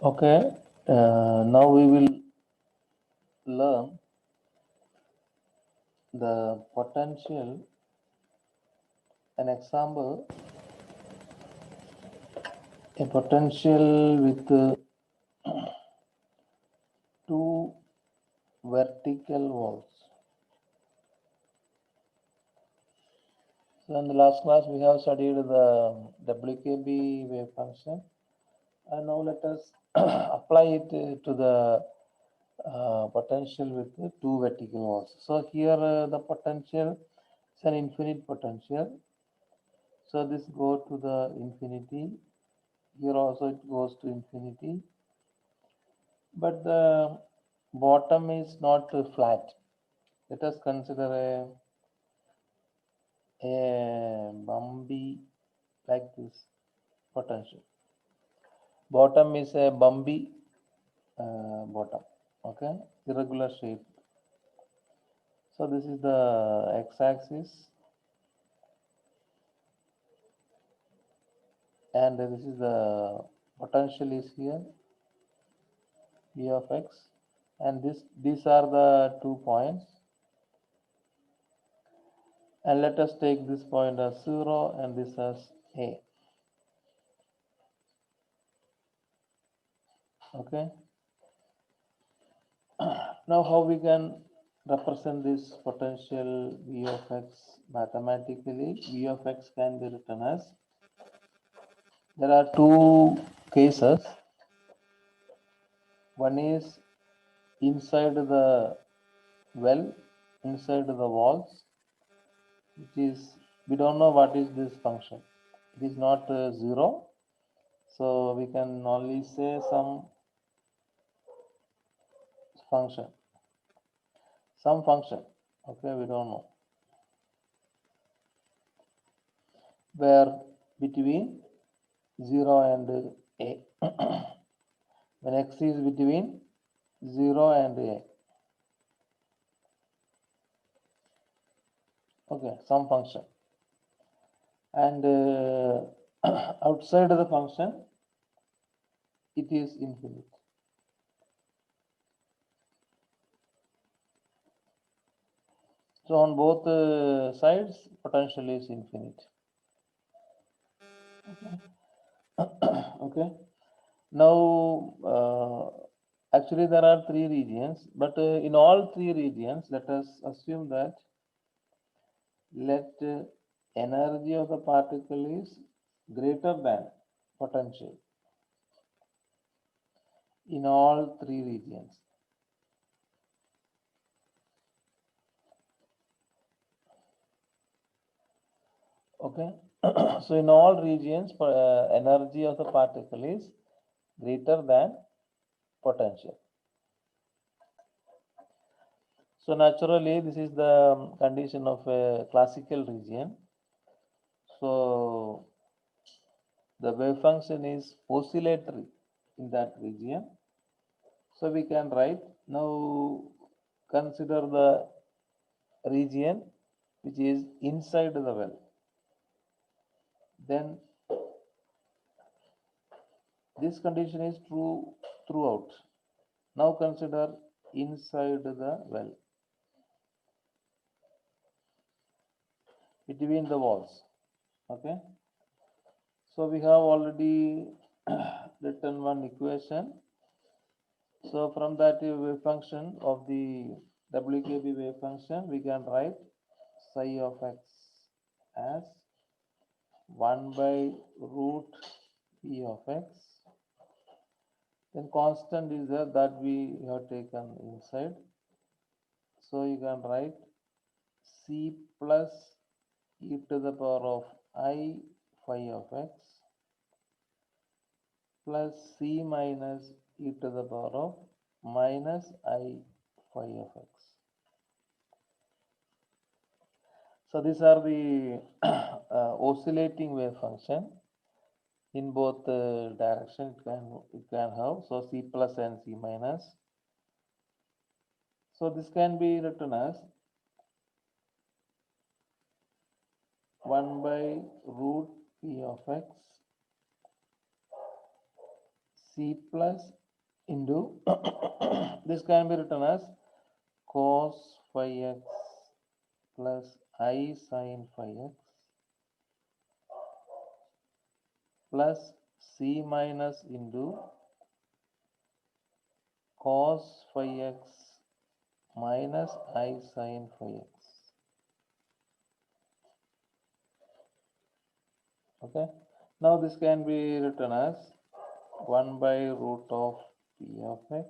Okay, now we will learn the potential. An example, a potential with two vertical walls. So in the last class we have studied the WKB wave function, and now let us apply it to the potential with the two vertical walls. So here the potential is an infinite potential. So this go to the infinity. Here also it goes to infinity, but the bottom is not flat. Let us consider a bumpy like this potential. Bottom is a bumpy bottom. Okay, irregular shape. So this is the x-axis, and this is the potential is here, V of x, and these are the 2 points. And let us take this point as 0 and this as a. Okay, now how we can represent this potential V of x mathematically? V of x can be written as, there are two cases. One is inside the well, inside the walls, which is, we don't know what is this function. It is not 0, so we can only say some function, some function. Okay, we don't know, where between 0 and a. When x is between 0 and a. Okay, some function. And outside of the function, it is infinite. So on both sides, potential is infinite. Okay. Now, actually there are three regions, but in all three regions, let us assume that let energy of the particle is greater than potential in all three regions. Okay. So in all regions, energy of the particle is greater than potential. So naturally, this is the condition of a classical region. So the wave function is oscillatory in that region. So we can write, now consider the region which is inside the well. Then this condition is true throughout. Now consider inside the well, between the walls. Okay. So we have already written one equation. So from that wave function of the WKB wave function, we can write psi of x as 1 by root p of x. Then constant is there that we have taken inside. So you can write c plus e to the power of I phi of x plus c minus e to the power of minus I phi of x. So these are the oscillating wave function in both direction. It can have, so c plus and c minus. So this can be written as 1 by root p of x c plus into this can be written as cos phi x plus I sin phi x plus c minus into cos phi x minus I sin phi x. Okay. Now this can be written as 1 by root of p of x.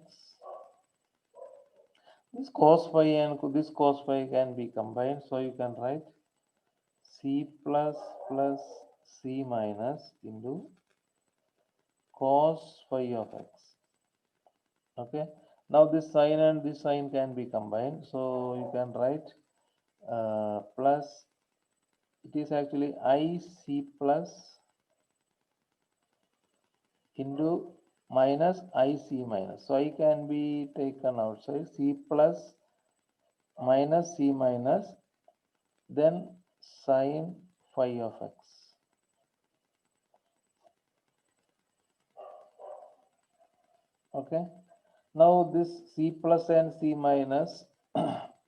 This cos phi and this cos phi can be combined, so you can write c plus c minus into cos phi of x. Okay. Now this sign and this sign can be combined, so you can write plus, it is actually I c plus into minus I c minus. So I can be taken outside, c plus minus c minus, then sine phi of x. Okay. Now this c plus and c minus,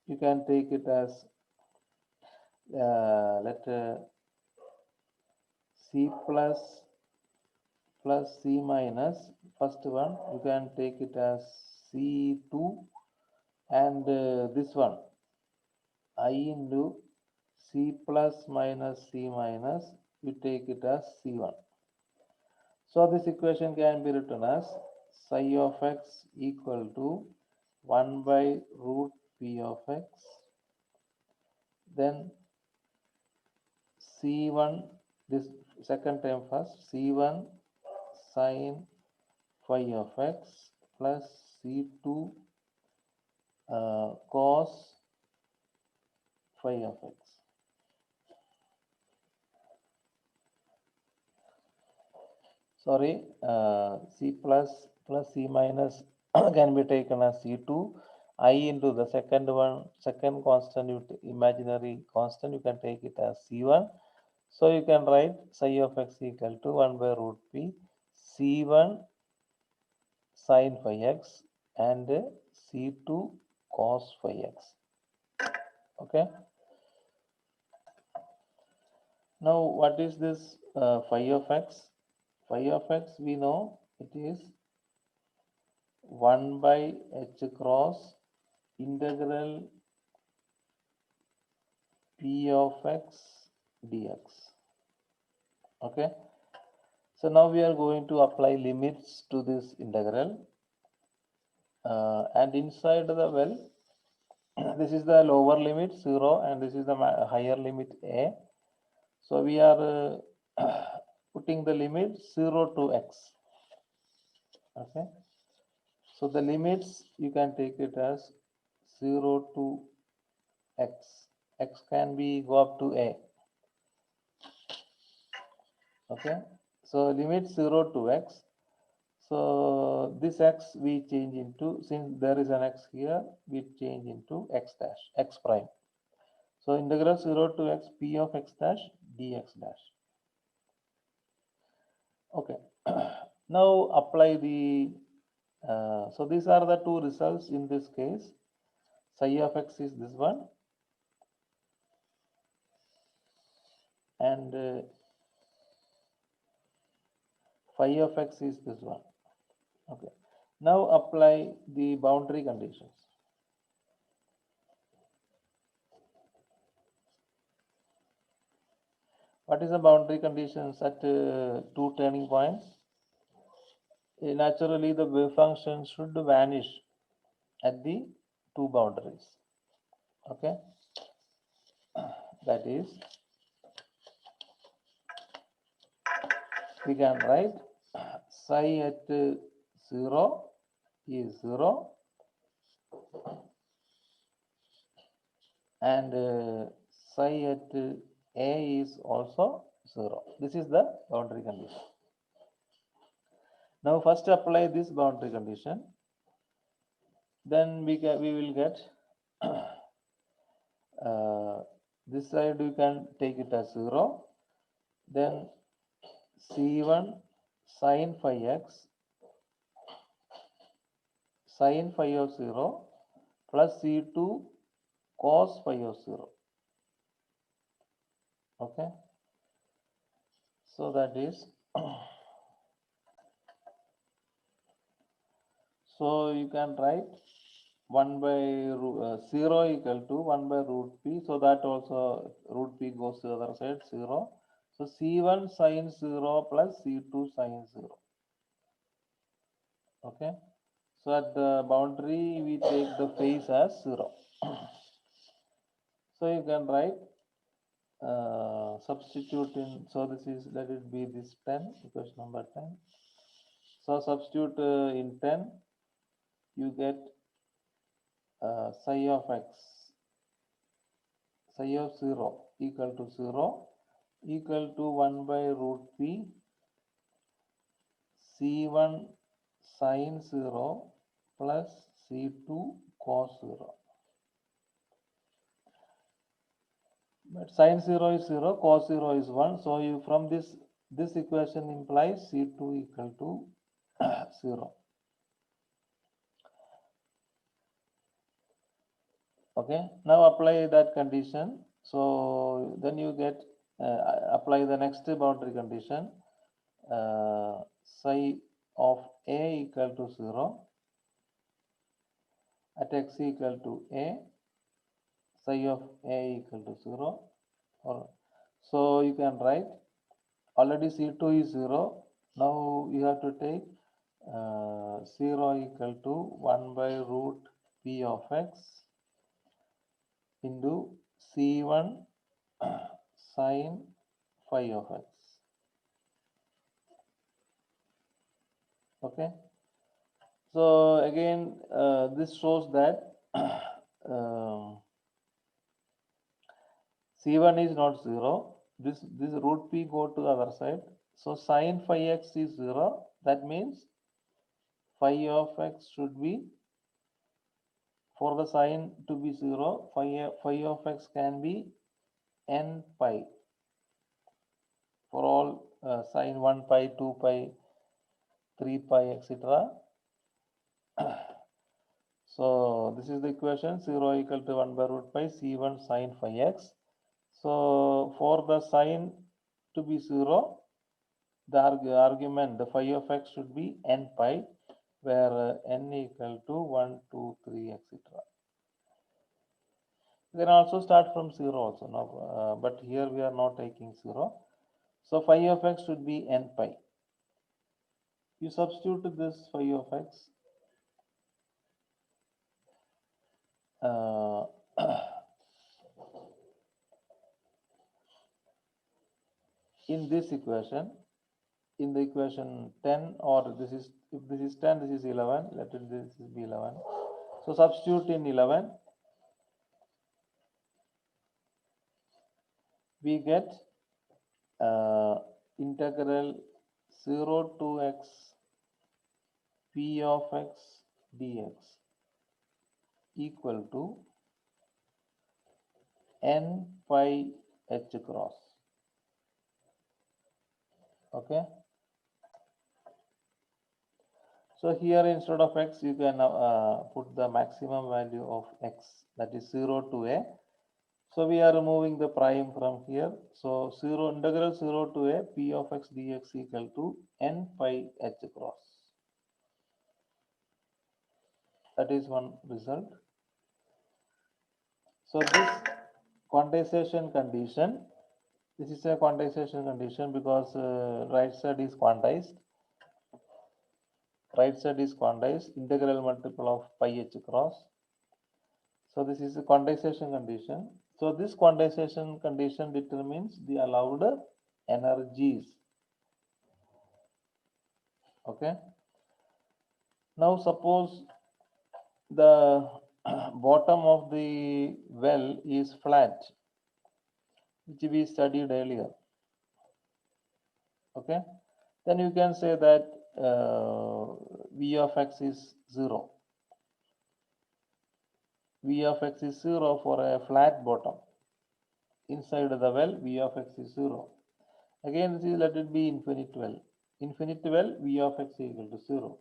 you can take it as let c plus c minus, first one you can take it as c2, and this one I into c plus minus c minus, you take it as c1. So this equation can be written as psi of x equal to 1 by root p of x, then c1, this second term first, c1 sine phi of x plus c2 cos phi of x. Sorry, c plus c minus can be taken as c2. I into the second one, second constant, imaginary constant, you can take it as c1. So you can write psi of x equal to 1 by root p c1 sin phi x and c2 cos phi x. Okay. Now what is this phi of x? Phi of x, we know it is 1 by h cross integral p of x dx. Okay. So now we are going to apply limits to this integral, and inside the well, this is the lower limit 0 and this is the higher limit a. So we are putting the limit 0 to x. Okay. So the limits you can take it as 0 to x. X can be go up to a. Okay. So limit 0 to x. So this x we change into, since there is an x here, we change into x dash, x prime. So integral 0 to x p of x dash dx dash. Okay. Now apply the, so these are the two results in this case. Psi of x is this one, and phi of x is this one. Okay. Now apply the boundary conditions. What is the boundary conditions at two turning points? Naturally, the wave function should vanish at the two boundaries. Okay. That is, we can write psi at 0 is 0 and psi at a is also 0. This is the boundary condition. Now first apply this boundary condition, then we will get this side we can take it as 0, then c1 sin phi x sine phi of 0 plus C2 cos phi of 0. Okay, so that is so you can write 1 by 0 equal to 1 by root p, so that also root p goes to the other side 0. So C1 sine 0 plus C2 sine 0. Okay, so at the boundary we take the phase as 0. So you can write substitute in, so this is, let it be this 10, equation number 10. So substitute in 10, you get psi of x, psi of 0 equal to 0 equal to 1 by root p C1 sine 0 plus C2 cos 0. But sine 0 is 0, cos 0 is 1. So you, from this equation implies C2 equal to 0. Okay, now apply that condition. So then you get apply the next boundary condition. Psi of A equal to 0 at x equal to A, psi of A equal to 0. Or, so you can write, already C2 is 0. Now you have to take 0 equal to 1 by root P of x into C1 sine phi of x. Okay, so again this shows that C1 is not 0. This root P go to the other side. So sine phi x is 0. That means phi of x should be, for the sine to be 0, phi of x can be n pi for all sine 1 pi, 2 pi, 3 pi, etc. So this is the equation, 0 equal to 1 by root pi C1 sine phi x. So for the sine to be 0, the argument, the phi of x should be n pi, where n equal to 1, 2, 3, etc. You can also start from 0 also, no, but here we are not taking 0. So phi of x should be n pi. You substitute this phi of x in this equation, in the equation 10, or this is, if this is 10, this is 11, let it, this is be 11. So substitute in 11, we get integral 0 to x p of x dx equal to n pi h cross. Okay, so here instead of x you can put the maximum value of x, that is 0 to a. So we are removing the prime from here. So 0 integral 0 to a p of x dx equal to n pi h cross. That is one result. So this quantization condition, this is a quantization condition because right side is quantized. Right side is quantized, integral multiple of pi h cross. So this is a quantization condition. So this quantization condition determines the allowed energies. Okay. Now suppose the bottom of the well is flat, which we studied earlier. Okay. Then you can say that V of x is 0. V of x is 0 for a flat bottom. Inside the well, V of x is 0. Again, this is, let it be infinite well. Infinite well, V of x is equal to 0.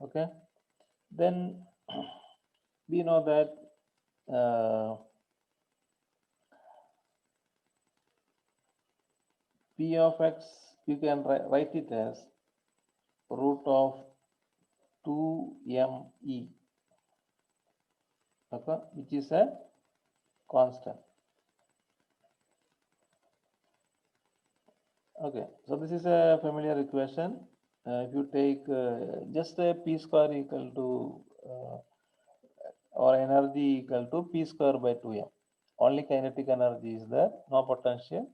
Okay, then we know that p of x, you can write it as root of 2me, okay, which is a constant. Okay, so this is a familiar equation. If you take just a p square equal to or energy equal to p square by 2m. Only kinetic energy is there, no potential.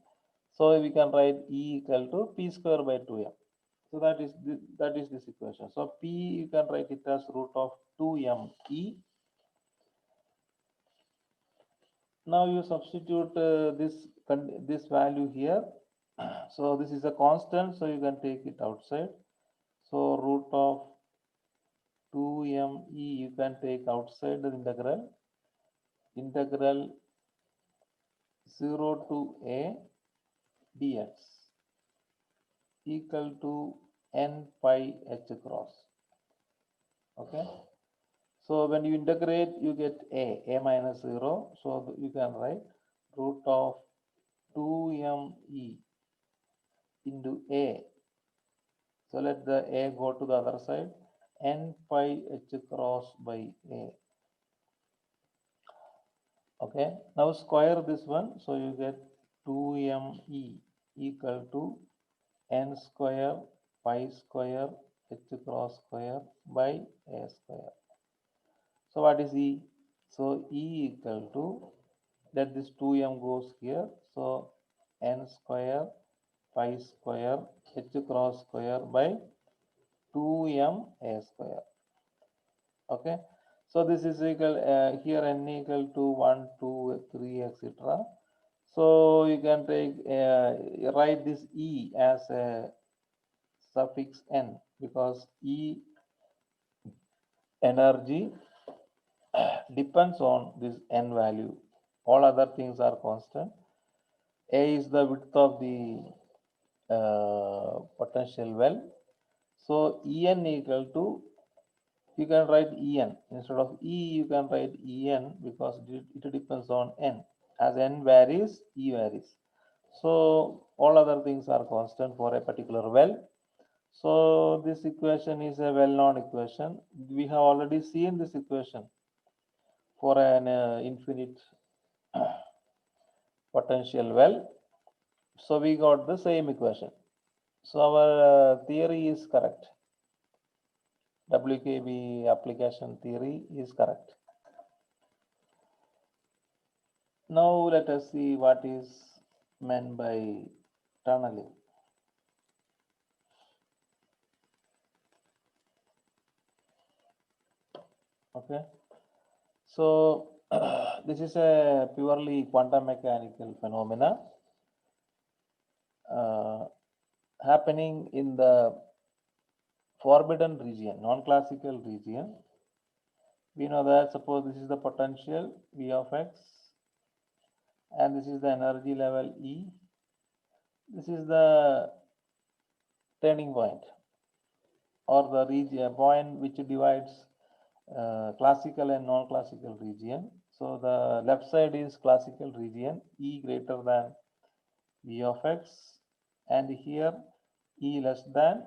So we can write E equal to p square by 2m. So that is this equation. So p, you can write it as root of 2me. Now you substitute this value here. So this is a constant, so you can take it outside. So root of 2me, you can take outside the integral 0 to a dx equal to n pi h cross. Okay, so when you integrate, you get a minus 0, so you can write root of 2me into a, so let the a go to the other side, n pi h cross by a. Okay, now square this one, so you get 2me equal to n square pi square h cross square by a square. So what is E? So E equal to, let this 2m goes here, so n square pi square h cross square by 2m a square. Okay, so this is equal here n equal to 1 2 3 etc. So you can take write this E as a suffix n, because E energy depends on this n value. All other things are constant. A is the width of the potential well. So En equal to, you can write En instead of E, you can write En, because it depends on n. As n varies, E varies. So all other things are constant for a particular well. So this equation is a well-known equation. We have already seen this equation for an infinite potential well. So we got the same equation. So our theory is correct. WKB application theory is correct. Now let us see what is meant by tunneling. Okay, so this is a purely quantum mechanical phenomena happening in the forbidden region, non-classical region. We know that, suppose this is the potential V of x, and this is the energy level E. This is the turning point, or the region point which divides classical and non-classical region. So the left side is classical region, E greater than V of x, and here E less than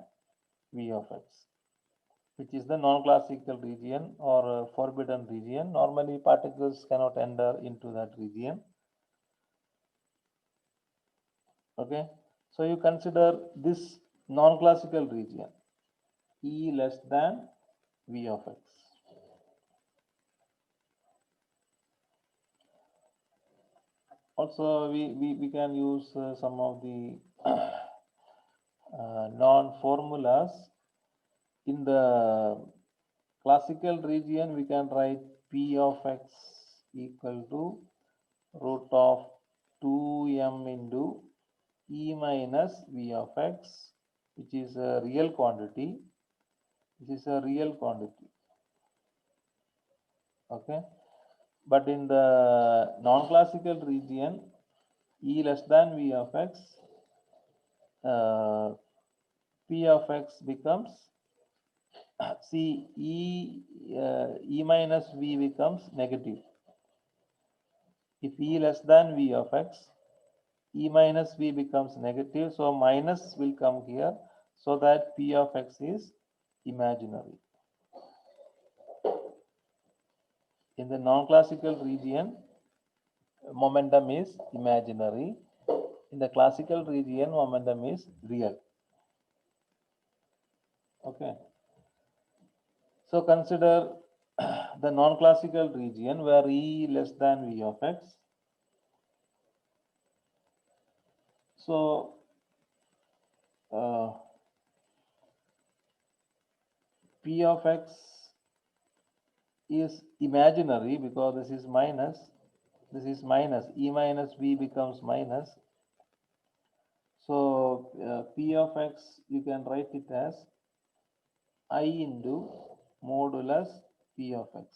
V of x, which is the non-classical region or forbidden region. Normally particles cannot enter into that region. Okay, so you consider this non-classical region, E less than V of x. Also we can use some of the non-formulas. In the classical region, we can write P of x equal to root of 2m into E minus V of x, which is a real quantity. This is a real quantity. Okay, but in the non-classical region, E less than V of x, P of x becomes see E minus V becomes negative. If E less than V of x, E minus V becomes negative, so minus will come here, so that P of x is imaginary. In the non-classical region, momentum is imaginary. In the classical region, momentum is real. Okay. So consider the non-classical region where E less than V of x. So P of x is imaginary because this is minus, E minus V becomes minus. So P of x, you can write it as I into modulus P of x.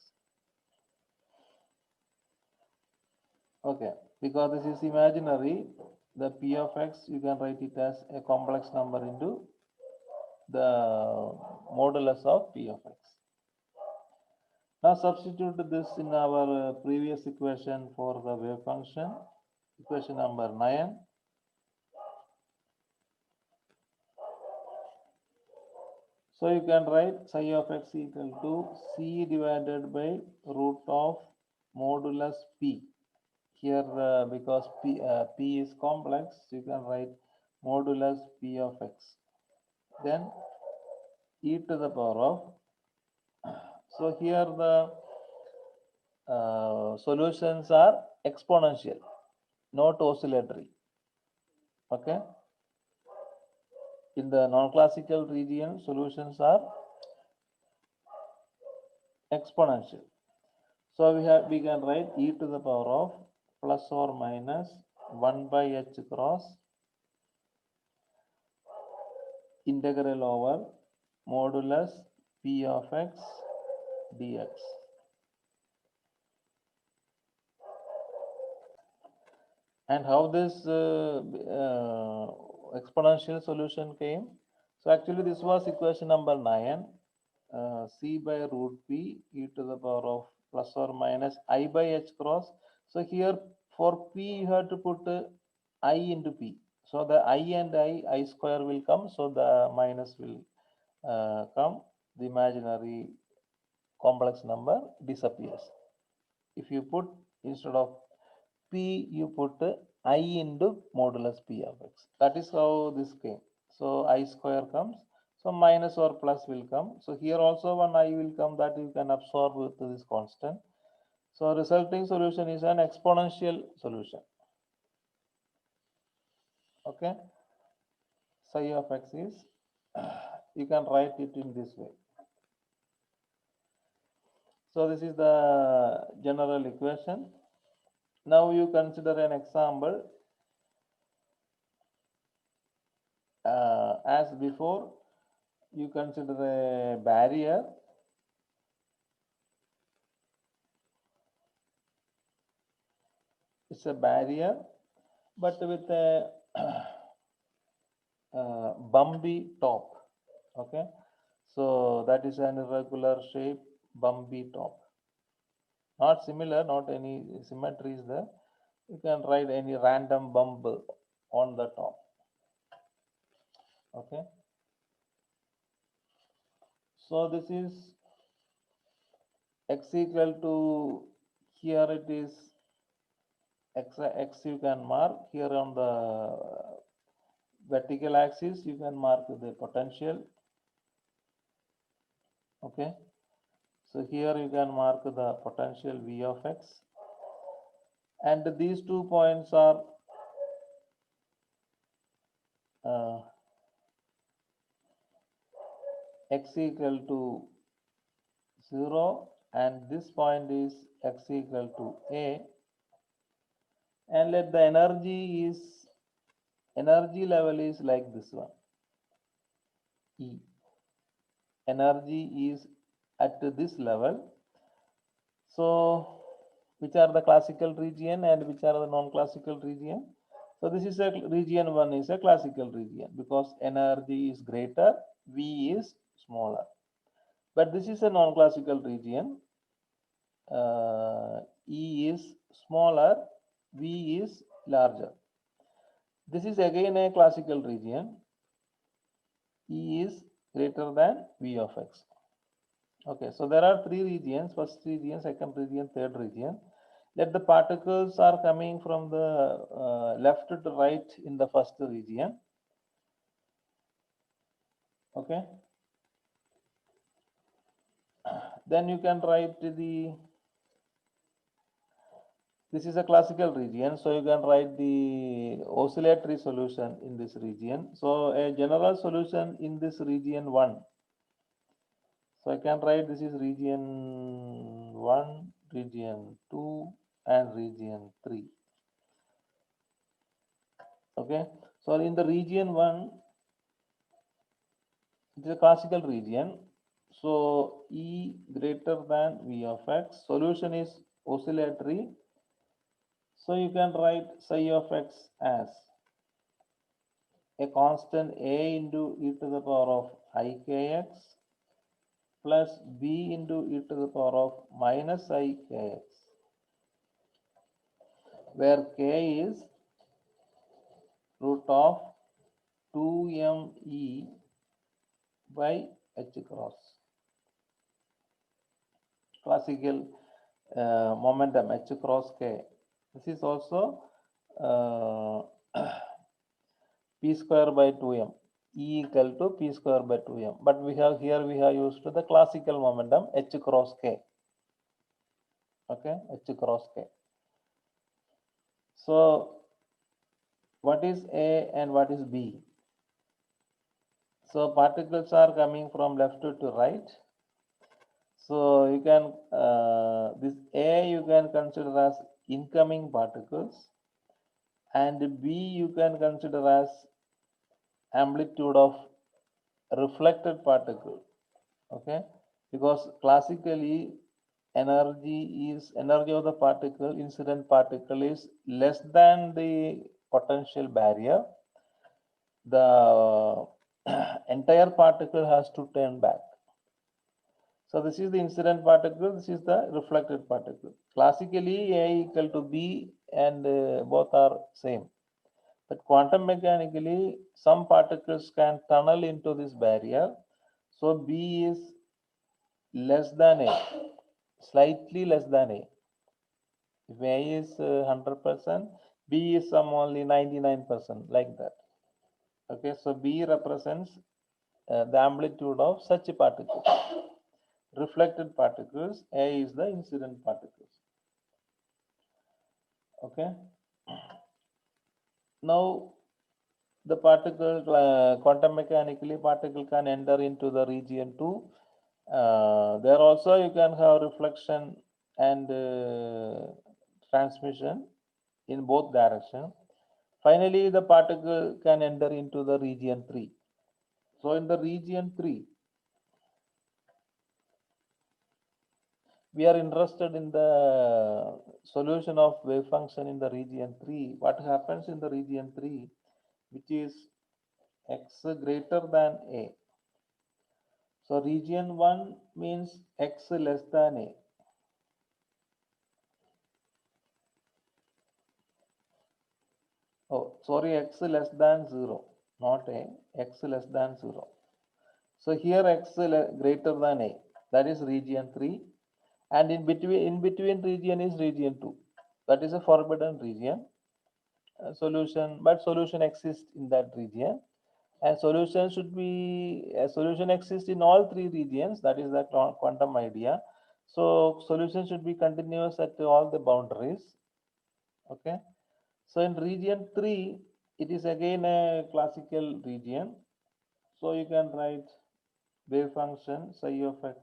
Okay, because this is imaginary, the P of x, you can write it as a complex number into the modulus of P of x. Now substitute this in our previous equation for the wave function, equation number 9. So you can write psi of x equal to C divided by root of modulus P. Here because P is complex, you can write modulus P of x. Then e to the power of, so here the solutions are exponential, not oscillatory. Okay. In the non-classical region, solutions are exponential. So we can write e to the power of plus or minus 1 by h cross integral over modulus P of x dx. And how this exponential solution came? So actually this was equation number 9. C by root P e to the power of plus or minus I by h cross. So here for P you have to put I into P. So the I and I square will come. So the minus will come. The imaginary complex number disappears. If you put instead of P, you put I into modulus P of x. That is how this came. So I square comes. So minus or plus will come. So here also one I will come, that you can absorb with this constant. So resulting solution is an exponential solution. Okay. Psi of x is, you can write it in this way. So this is the general equation. Now you consider an example. As before, you consider a barrier. It's a barrier, but with a bumpy top. Okay, so that is an irregular shape, bumpy top. Not similar, not any symmetry is there. You can write any random bump on the top. Okay, so this is x equal to, here it is x you can mark here on the vertical axis, you can mark the potential. Okay, so here you can mark the potential V of x, and these 2 points are x equal to 0 and this point is x equal to a, and let the energy level is like this one, E. Energy is at this level. So which are the classical region and which are the non-classical region? So this is a region 1 is a classical region because energy is greater, V is smaller. But this is a non-classical region. E is smaller, V is larger. This is again a classical region. E is greater than V of x. Okay, so there are three regions: first region, second region, third region. Let the particles are coming from the left to right in the first region. Okay, then you can write this is a classical region, so you can write the oscillatory solution in this region. So a general solution in this region 1. So I can write this is region 1, region 2, and region 3. Okay, so in the region 1, it is a classical region. So E greater than V of x. Solution is oscillatory. So you can write psi of x as a constant a into e to the power of ikx plus b into e to the power of minus ikx, where k is root of 2me by h cross. Classical momentum h cross k. This is also uh, p square by 2m. E equal to p square by 2m. But we have used the classical momentum h cross k. Okay, h cross k. So what is A and what is B? So particles are coming from left to right. So you can this A you can consider as incoming particles, and B you can consider as amplitude of reflected particle. Okay, because classically energy of the particle, incident particle, is less than the potential barrier. The entire particle has to turn back. So this is the incident particle, this is the reflected particle. Classically A equal to B, and both are same. But quantum mechanically some particles can tunnel into this barrier. So B is less than A, slightly less than A. If A is 100%, B is some only 99%, like that. Okay, so B represents the amplitude of such particles. Reflected particles, A is the incident particles. Okay, now the particle quantum mechanically particle can enter into the region 2. There also you can have reflection and transmission in both directions. Finally the particle can enter into the region 3. So in the region 3 we are interested in the solution of wave function in the region 3. What happens in the region 3, which is x greater than A. So region 1 means x less than A. Oh, sorry, x less than 0, not A, x less than 0. So here x greater than A, that is region 3, and in between region is region 2. That is a forbidden region. Solution, but solution exists in that region, and solution exists in all three regions. That is the quantum idea. So solution should be continuous at all the boundaries. Okay, so in region 3 it is again a classical region, so you can write wave function psi of x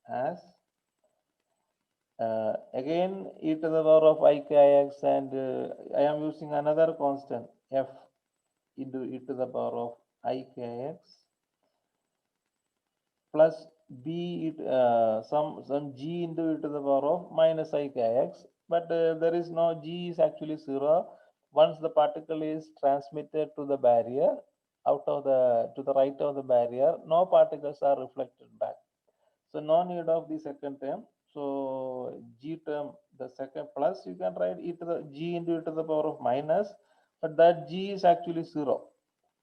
as again e to the power of ikx, and I am using another constant f into e to the power of ikx plus b some g into e to the power of minus ikx, but there is no g is actually 0. Once the particle is transmitted to the barrier, out of the to the right of the barrier, no particles are reflected back. So no need of the second term. So g term, the second plus, you can write e to the g into e to the power of minus, but that g is actually 0.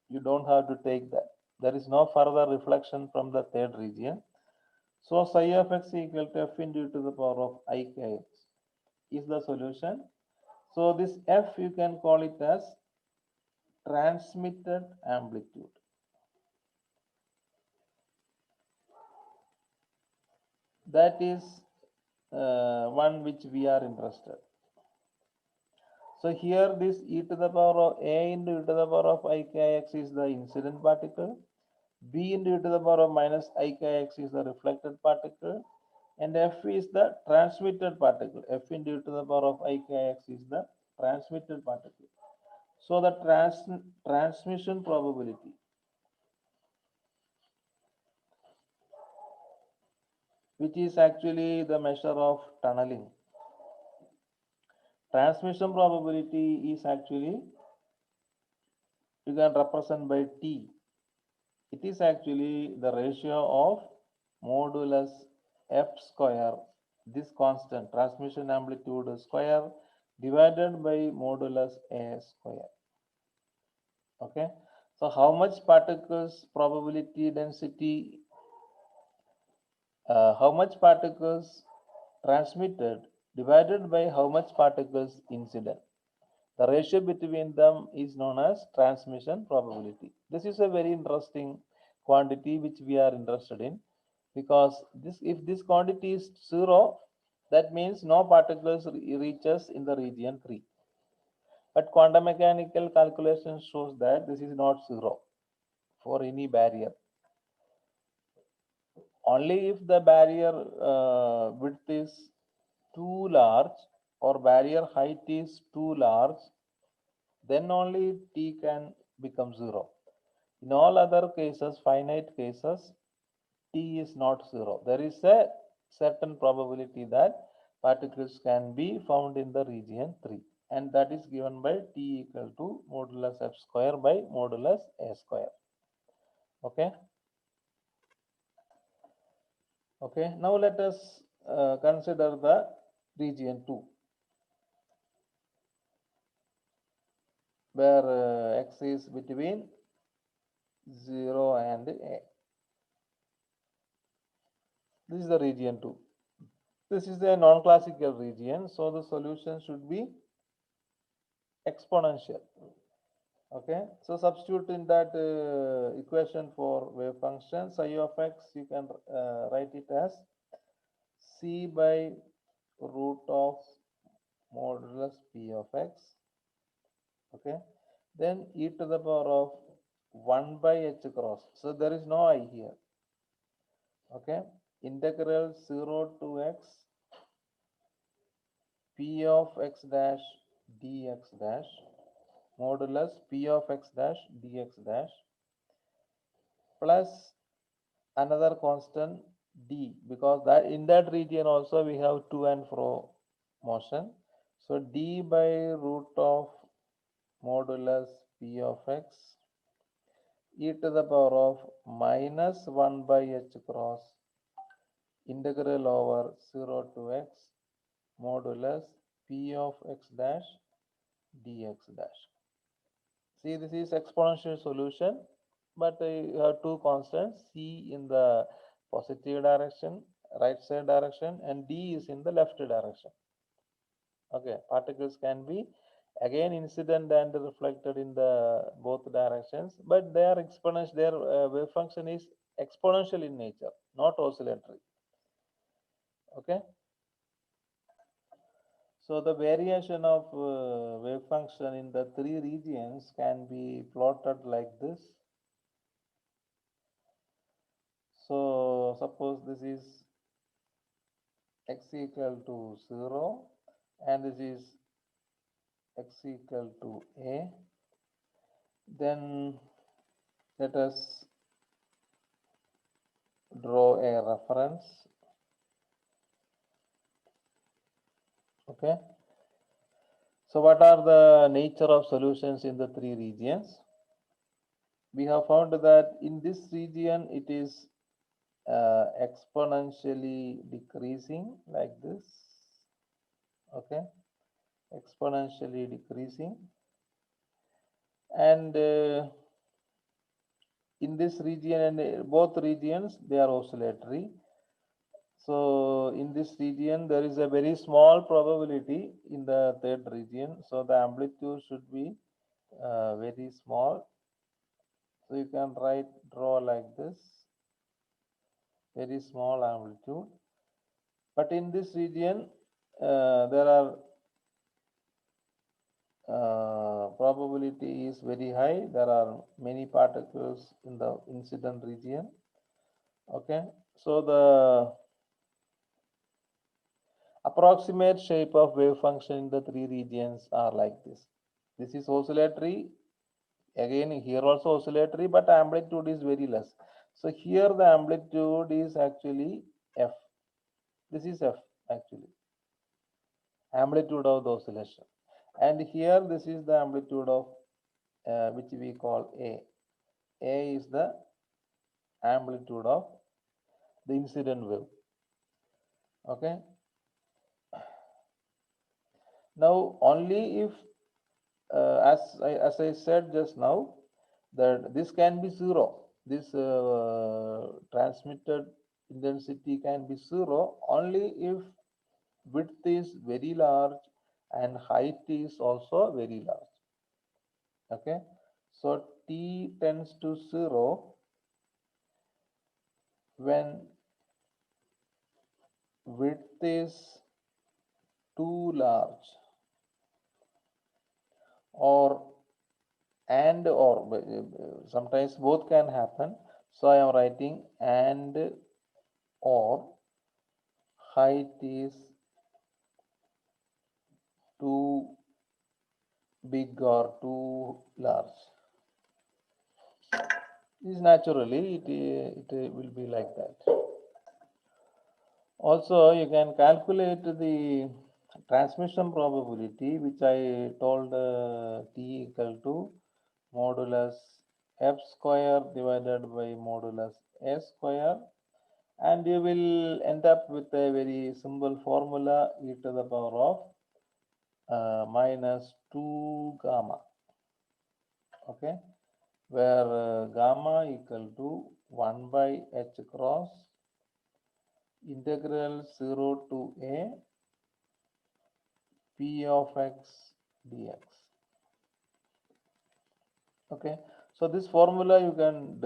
You don't have to take that. There is no further reflection from the third region. So psi of x equal to f into e to the power of I kx is the solution. So this f, you can call it as transmitted amplitude. That is one which we are interested. So here this e to the power of a into e to the power of I kx is the incident particle. B into e to the power of minus I kx is the reflected particle. And f is the transmitted particle. F into e to the power of I kx is the transmitted particle. So the transmission probability, which is actually the measure of tunneling. Transmission probability is actually, you can represent by T. It is actually the ratio of modulus f square, this constant transmission amplitude square, divided by modulus a square. Okay, so how much particles probability density, how much particles transmitted divided by how much particles incident. The ratio between them is known as transmission probability. This is a very interesting quantity which we are interested in, because this, if this quantity is 0, that means no particles reaches in the region 3. But quantum mechanical calculation shows that this is not 0 for any barrier. Only if the barrier width is too large or barrier height is too large, then only T can become 0. In all other cases, finite cases, T is not 0. There is a certain probability that particles can be found in the region 3, and that is given by T equal to modulus f square by modulus a square. Okay. Okay. Now let us consider the region 2, where x is between 0 and a. This is the region 2. This is a non-classical region, so the solution should be exponential. Okay, so substitute in that equation for wave function psi of x, you can write it as c by root of modulus p of x. Okay, then e to the power of 1 by h cross. So there is no I here. Okay, integral 0 to x p of x dash dx dash modulus p of x dash dx dash plus another constant d, because that in that region also we have to and fro motion. So d by root of modulus p of x e to the power of minus 1 by h cross integral over 0 to x modulus p of x dash dx dash. See, this is exponential solution, but you have two constants, c in the positive direction, right side direction, and d is in the left direction. Okay, particles can be again incident and reflected in the both directions, but they are exponential. Their wave function is exponential in nature, not oscillatory. Okay. So the variation of wave function in the three regions can be plotted like this. So suppose this is x equal to 0 and this is x equal to a. Then let us draw a reference. Okay. So what are the nature of solutions in the three regions? we have found that in this region it is exponentially decreasing like this. Okay, exponentially decreasing, and in this region and both regions they are oscillatory. So in this region there is a very small probability in the third region, so the amplitude should be very small. So you can draw like this, very small amplitude. But in this region there are probability is very high. There are many particles in the incident region. Okay, so the approximate shape of wave function in the three regions are like this. This is oscillatory. Again, here also oscillatory, but amplitude is very less. So here the amplitude is actually F. This is F actually, amplitude of the oscillation. And here this is the amplitude of which we call A. A is the amplitude of the incident wave. Okay. Now only if as I said just now, that this can be zero. This transmitted intensity can be zero only if width is very large and height is also very large. Okay, so T tends to zero when width is too large, or sometimes both can happen. So I am writing and or height is too big or too large. Is naturally it will be like that. Also, you can calculate the transmission probability, which I told T equal to modulus F square divided by modulus A square, and you will end up with a very simple formula, e to the power of minus 2 gamma. Okay, where gamma equal to 1 by h cross integral 0 to a p of x dx. Okay, so this formula you can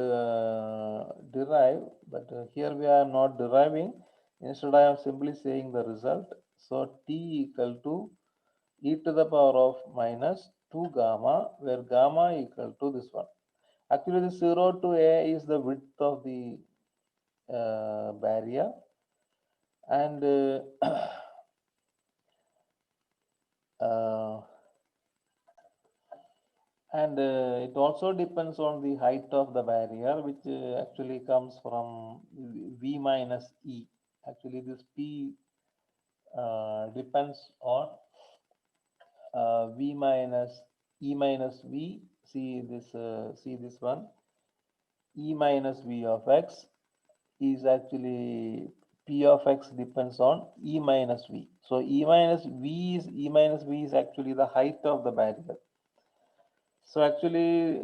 derive, but here we are not deriving. Instead, I am simply saying the result. So T equal to e to the power of minus 2 gamma, where gamma equal to this one. Actually, the 0 to a is the width of the barrier, and uh, it also depends on the height of the barrier, which actually comes from V minus E. Actually, this P depends on V minus E minus V. See this one. E minus V of x is actually P of x depends on E minus V. So E minus V is actually the height of the barrier. So actually,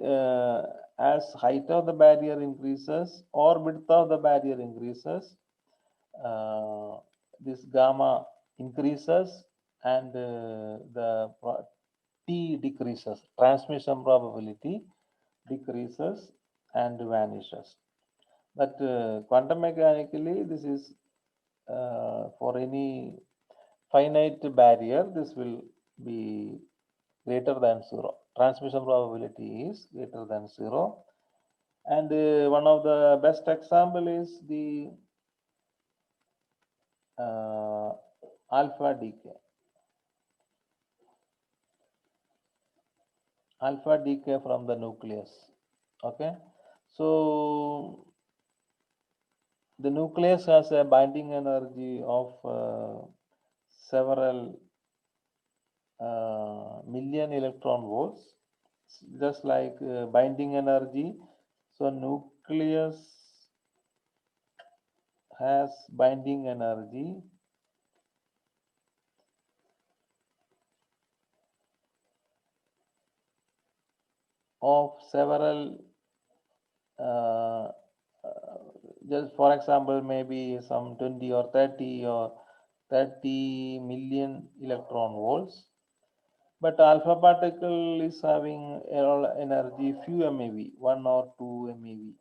as height of the barrier increases or width of the barrier increases, this gamma increases, and the T decreases. Transmission probability decreases and vanishes. But quantum mechanically, this is for any finite barrier, this will be greater than 0. Transmission probability is greater than 0. And one of the best example is the alpha decay. Alpha decay from the nucleus. Okay. So the nucleus has a binding energy of several million electron volts, just like binding energy So nucleus has binding energy of several uh, just for example maybe some 20 or 30 or 30 million electron volts, but alpha particle is having energy few MeV, 1 or 2 MeV,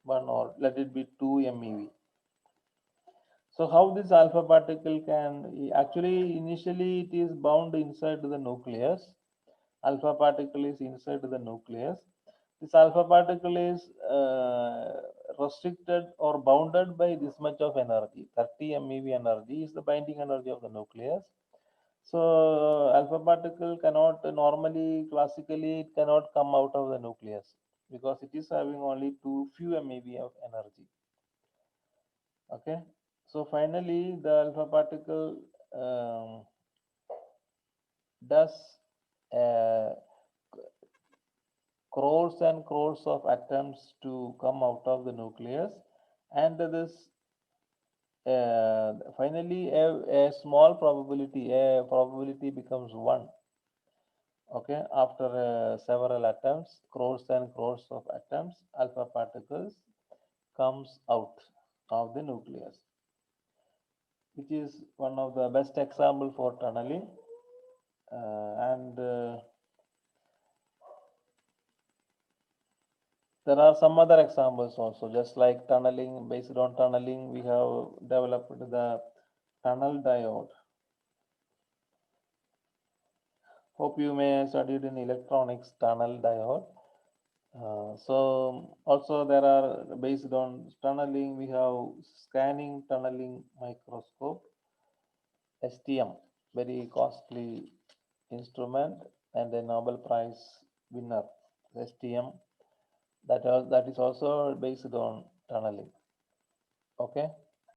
1 or let it be 2 MeV. So how this alpha particle can actually initially it is bound inside the nucleus. Alpha particle is inside the nucleus. This alpha particle is restricted or bounded by this much of energy. 30 MeV energy is the binding energy of the nucleus. So alpha particle cannot normally classically it cannot come out of the nucleus because it is having only too few MeV of energy. Okay. So finally, the alpha particle does uh, crores and crores of atoms to come out of the nucleus, and this finally a small probability, a probability becomes one. Okay, after several atoms, crores and crores of atoms, alpha particles comes out of the nucleus, which is one of the best example for tunneling. And there are some other examples also, just like tunneling. Based on tunneling, we have developed the tunnel diode. Hope you may have studied in electronics tunnel diode. So also there are based on tunneling, we have scanning tunneling microscope, STM, very costly instrument and a Nobel Prize winner, STM. That is also based on tunneling. Okay.